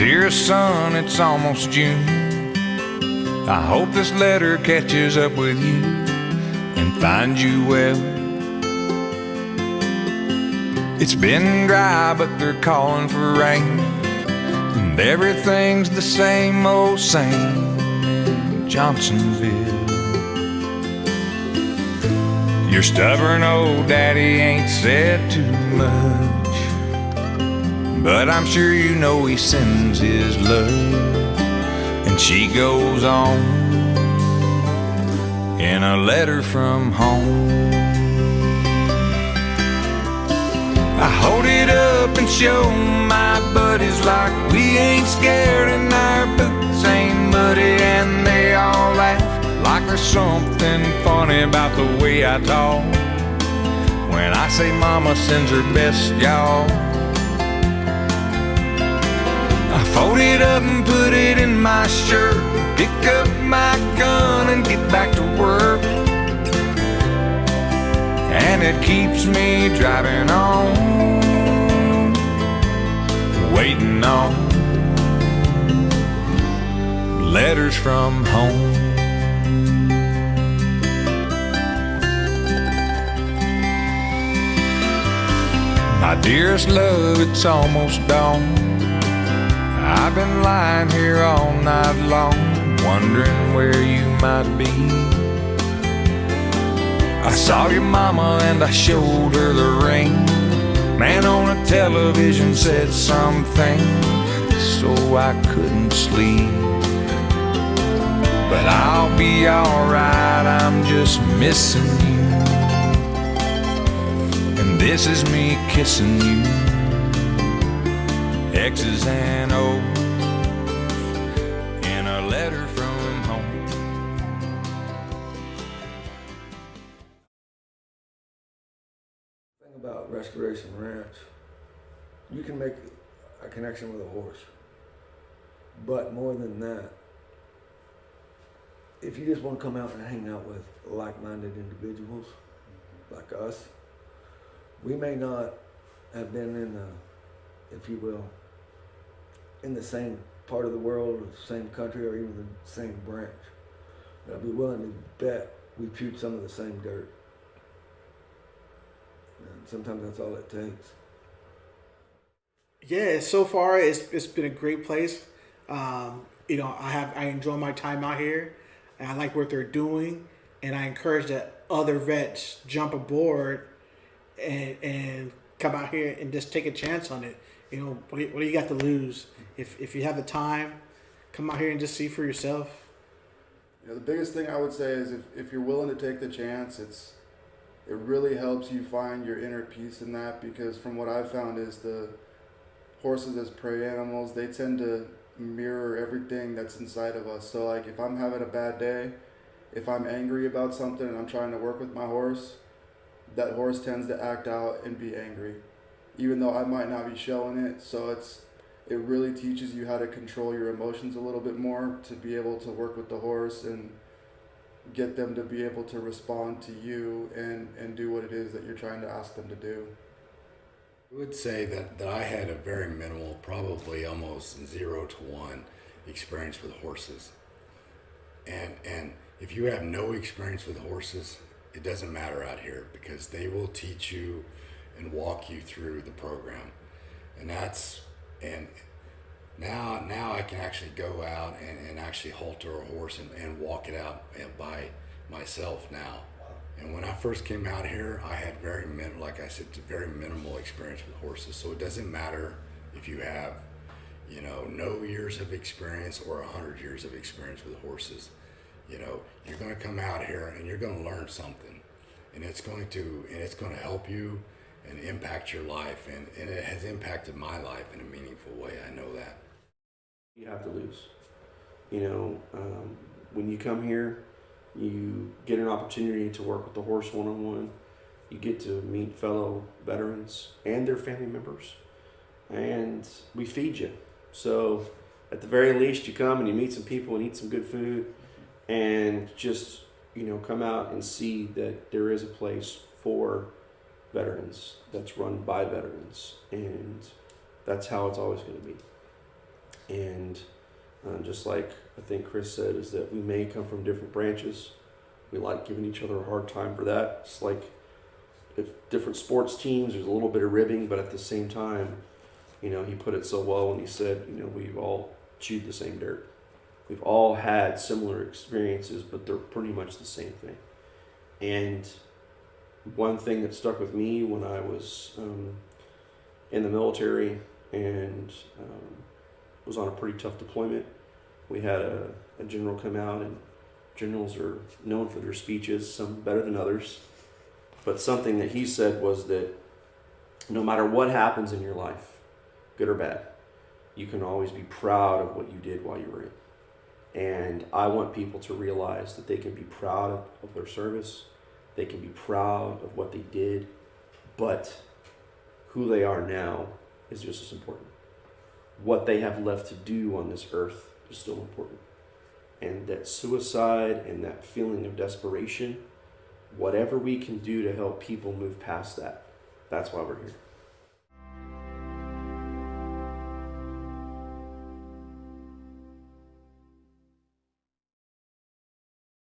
Dearest son, it's almost June. I hope this letter catches up with you and finds you well. It's been dry, but they're calling for rain, and everything's the same old same in Johnsonville. Your stubborn old daddy ain't said too much, but I'm sure you know he sends his love. And she goes on in a letter from home. I hold it up and show my buddies like we ain't scared and our boots ain't muddy, and they all laugh like there's something funny about the way I talk when I say mama sends her best, y'all. I fold it up and put it in my shirt, pick up my gun and get back to work, and it keeps me driving on, waiting on letters from home. My dearest love, it's almost dawn. I've been lying here all night long, wondering where you might be. I saw your mama and I showed her the ring. Man on a television said something, so I couldn't sleep. But I'll be alright, I'm just missing you. And this is me kissing you. X's and O's in a letter from home. The thing about Restoration Ranch, you can make a connection with a horse, but more than that, if you just want to come out and hang out with like-minded individuals like us, we may not have been in the, if you will, in the same part of the world, or the same country, or even the same branch. But I'd be willing to bet we chewed some of the same dirt. And sometimes that's all it takes. Yeah, so far it's been a great place. I enjoy my time out here, and I like what they're doing, and I encourage that other vets jump aboard and come out here and just take a chance on it. What do you got to lose? If you have the time, come out here and just see for yourself. The biggest thing I would say is if you're willing to take the chance, it really helps you find your inner peace in that, because from what I've found is the horses as prey animals, they tend to mirror everything that's inside of us. So like if I'm having a bad day, if I'm angry about something and I'm trying to work with my horse, that horse tends to act out and be angry, even though I might not be showing it. So it really teaches you how to control your emotions a little bit more, to be able to work with the horse and get them to be able to respond to you and do what it is that you're trying to ask them to do. I would say that I had a very minimal, probably almost 0 to 1 experience with horses. And if you have no experience with horses, it doesn't matter out here, because they will teach you and walk you through the program. And now I can actually go out and actually halter a horse and walk it out by myself now. And when I first came out here, I had very minimal experience with horses. So it doesn't matter if you have, no years of experience or 100 years of experience with horses. You're going to come out here and you're going to learn something, and it's going to help you and impact your life, and it has impacted my life in a meaningful way. I know that. You have to lose. When you come here, you get an opportunity to work with the horse one-on-one. You get to meet fellow veterans and their family members, and we feed you. So at the very least, you come and you meet some people and eat some good food, and just come out and see that there is a place for veterans that's run by veterans, and that's how it's always going to be. And just like I think Chris said, is that we may come from different branches. We like giving each other a hard time for that. It's like if different sports teams, there's a little bit of ribbing, but at the same time, you know, he put it so well when he said, you know, we've all chewed the same dirt. We've all had similar experiences, but they're pretty much the same thing. And one thing that stuck with me when I was in the military and was on a pretty tough deployment, we had a general come out, and generals are known for their speeches, some better than others. But something that he said was that no matter what happens in your life, good or bad, you can always be proud of what you did while you were in. And I want people to realize that they can be proud of their service, they can be proud of what they did, but who they are now is just as important. What they have left to do on this earth is still important. And that suicide and that feeling of desperation, whatever we can do to help people move past that, that's why we're here.